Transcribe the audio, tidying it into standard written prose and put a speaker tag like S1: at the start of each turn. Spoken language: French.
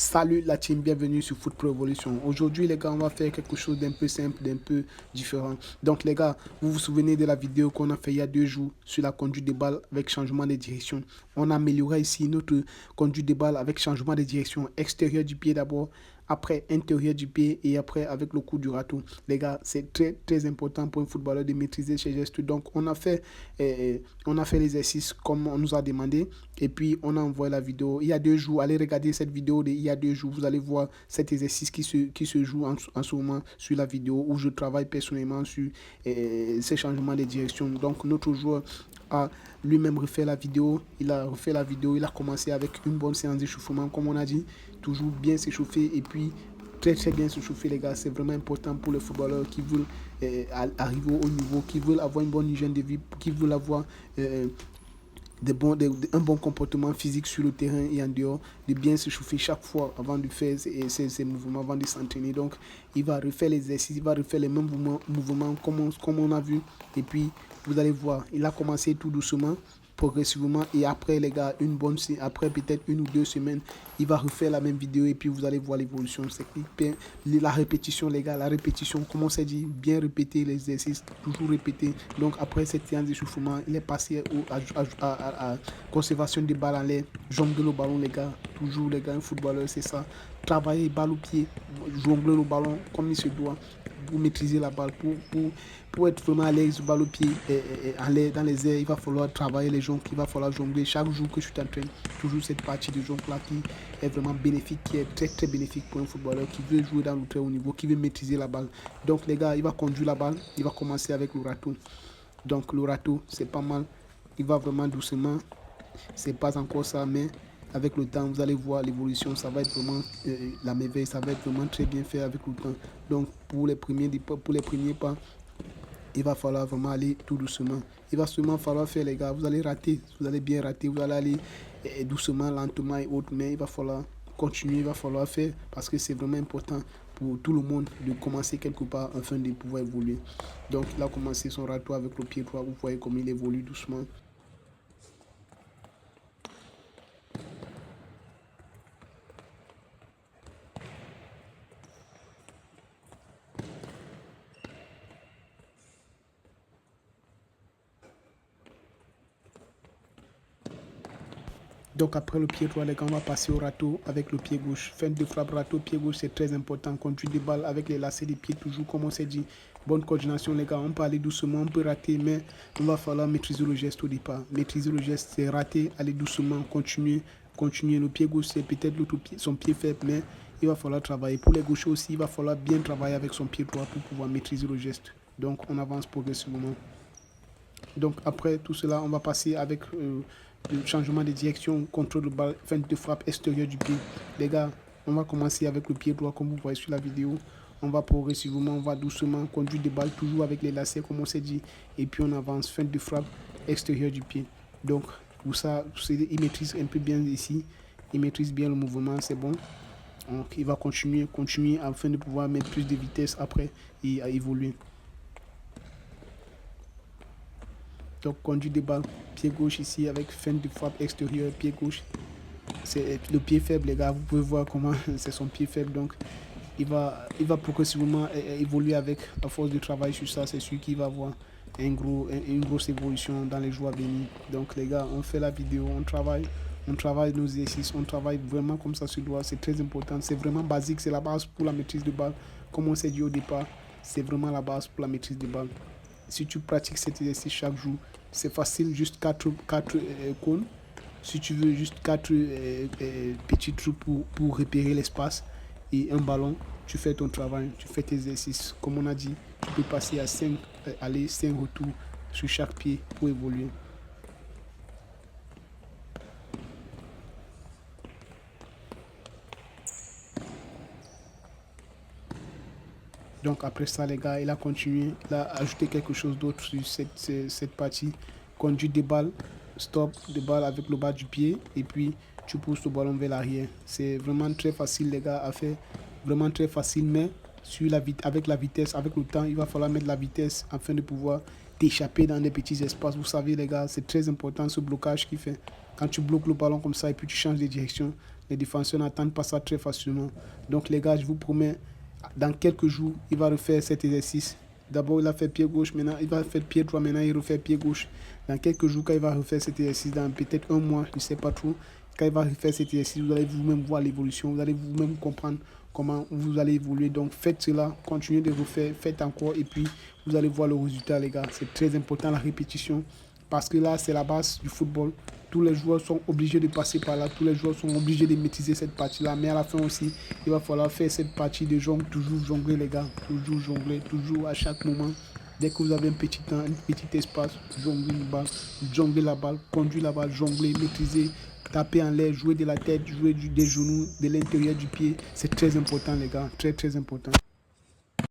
S1: Salut la team, bienvenue sur Foot Pro Evolution. Aujourd'hui les gars, on va faire quelque chose d'un peu simple, d'un peu différent. Donc les gars, vous vous souvenez de la vidéo qu'on a fait il y a 2 jours sur la conduite de balle avec changement de direction. On a amélioré ici notre conduite de balle avec changement de direction extérieur du pied d'abord, après intérieur du pied et après avec le coup du râteau. Les gars, c'est très important pour un footballeur de maîtriser ces gestes. Donc on a fait l'exercice comme on nous a demandé et puis on a envoyé la vidéo il y a 2 jours. Allez regarder cette vidéo il y a 2 jours, vous allez voir cet exercice qui se joue en ce moment sur la vidéo où je travaille personnellement sur ces changements de direction. Donc notre joueur a lui-même refait la vidéo, il a commencé avec une bonne séance d'échauffement comme on a dit, toujours bien s'échauffer et puis très bien s'échauffer les gars, c'est vraiment important pour les footballeurs qui veulent arriver au niveau, qui veulent avoir une bonne hygiène de vie, qui veulent avoir un bon comportement physique sur le terrain et en dehors, de bien se chauffer chaque fois avant de faire ces mouvements, avant de s'entraîner. Donc, il va refaire l'exercice, il va refaire les mêmes mouvements comme on a vu. Et puis, vous allez voir, il a commencé tout doucement, progressivement. Et après, les gars, après peut-être 1 ou 2 semaines, il va refaire la même vidéo et puis vous allez voir l'évolution. C'est la répétition, les gars, la répétition, comme on s'est dit, bien répéter l'exercice, toujours répéter. Donc, après cette séance d'échauffement, il est passé à conservation des balles en l'air, jongler le ballon, les gars. Toujours, les gars, un footballeur, c'est ça. Travailler balle au pied, jongler le ballon comme il se doit pour maîtriser la balle, pour être vraiment à l'aise, balle au pied, en l'air, dans les airs, il va falloir travailler les jongles, il va falloir jongler chaque jour que je t'entraîne. Toujours cette partie de jongle là qui est vraiment bénéfique, qui est très bénéfique pour un footballeur qui veut jouer dans le très haut niveau, qui veut maîtriser la balle. Donc les gars, il va conduire la balle, il va commencer avec le râteau. Donc le râteau, c'est pas mal, il va vraiment doucement, c'est pas encore ça, mais avec le temps, vous allez voir l'évolution, ça va être vraiment la merveille, ça va être vraiment très bien fait avec le temps. Donc pour les premiers pas, il va falloir vraiment aller tout doucement. Il va seulement falloir faire les gars, vous allez rater, vous allez bien rater, vous allez aller doucement, lentement et autres, mais il va falloir continuer, il va falloir faire parce que c'est vraiment important pour tout le monde de commencer quelque part afin de pouvoir évoluer. Donc il a commencé son râteau avec le pied droit, vous voyez comme il évolue doucement. Donc après le pied droit, les gars, on va passer au râteau avec le pied gauche. Fin de frappe, râteau, pied gauche, c'est très important. Conduite de balle avec les lacets des pieds, toujours comme on s'est dit. Bonne coordination, les gars. On peut aller doucement, on peut rater, mais il va falloir maîtriser le geste au départ. Maîtriser le geste, c'est rater, aller doucement, continuer. Le pied gauche, c'est peut-être son pied faible, mais il va falloir travailler. Pour les gauchers aussi, il va falloir bien travailler avec son pied droit pour pouvoir maîtriser le geste. Donc on avance progressivement. Donc après tout cela, on va passer avec le changement de direction, contrôle de balle, fin de frappe extérieure du pied. Les gars, on va commencer avec le pied droit comme vous voyez sur la vidéo. On va progressivement, on va doucement conduire des balles toujours avec les lacets comme on s'est dit. Et puis on avance, fin de frappe extérieure du pied. Donc pour ça, il maîtrise un peu bien ici. Il maîtrise bien le mouvement, c'est bon. Donc il va continuer afin de pouvoir mettre plus de vitesse après et à évoluer. Donc conduit de balle, pied gauche ici avec fin de frappe extérieure, pied gauche. C'est le pied faible les gars, vous pouvez voir comment c'est son pied faible. Donc il va progressivement évoluer avec la force de travail sur ça. C'est sûr qu'il va avoir une grosse évolution dans les jours à venir. Donc les gars, on fait la vidéo, on travaille nos exercices, on travaille vraiment comme ça se doit. C'est très important, c'est vraiment basique, c'est la base pour la maîtrise de balle. Comme on s'est dit au départ, c'est vraiment la base pour la maîtrise de balle. Si tu pratiques cet exercice chaque jour, c'est facile, juste 4 cônes. Si tu veux, juste 4 petits trucs pour repérer l'espace et un ballon, tu fais ton travail, tu fais tes exercices. Comme on a dit, tu peux passer à 5 aller, 5 retours sur chaque pied pour évoluer. Donc après ça, les gars, il a continué, il a ajouté quelque chose d'autre sur cette partie. Conduite des balles, stop de balle avec le bas du pied et puis tu pousses le ballon vers l'arrière. C'est vraiment très facile, les gars, à faire. Vraiment très facile, mais avec la vitesse, avec le temps, il va falloir mettre la vitesse afin de pouvoir t'échapper dans des petits espaces. Vous savez, les gars, c'est très important ce blocage qu'il fait. Quand tu bloques le ballon comme ça et puis tu changes de direction, Les défenseurs n'attendent pas ça très facilement. Donc les gars, je vous promets, dans quelques jours, il va refaire cet exercice. D'abord, il a fait pied gauche, maintenant il va faire pied droit, maintenant il refait pied gauche. Dans quelques jours, quand il va refaire cet exercice, dans peut-être un mois, je ne sais pas trop, quand il va refaire cet exercice, vous allez vous-même voir l'évolution, vous allez vous-même comprendre comment vous allez évoluer. Donc faites cela, continuez de refaire, faites encore et puis vous allez voir le résultat, les gars. C'est très important la répétition parce que là, c'est la base du football. Tous les joueurs sont obligés de passer par là, tous les joueurs sont obligés de maîtriser cette partie-là. Mais à la fin aussi, il va falloir faire cette partie de jongle, toujours jongler, les gars. Toujours jongler, toujours à chaque moment. Dès que vous avez un petit temps, un petit espace, jongler la balle, conduire la balle, jongler, maîtriser, taper en l'air, jouer de la tête, jouer des genoux, de l'intérieur du pied. C'est très important, les gars. Très, très important.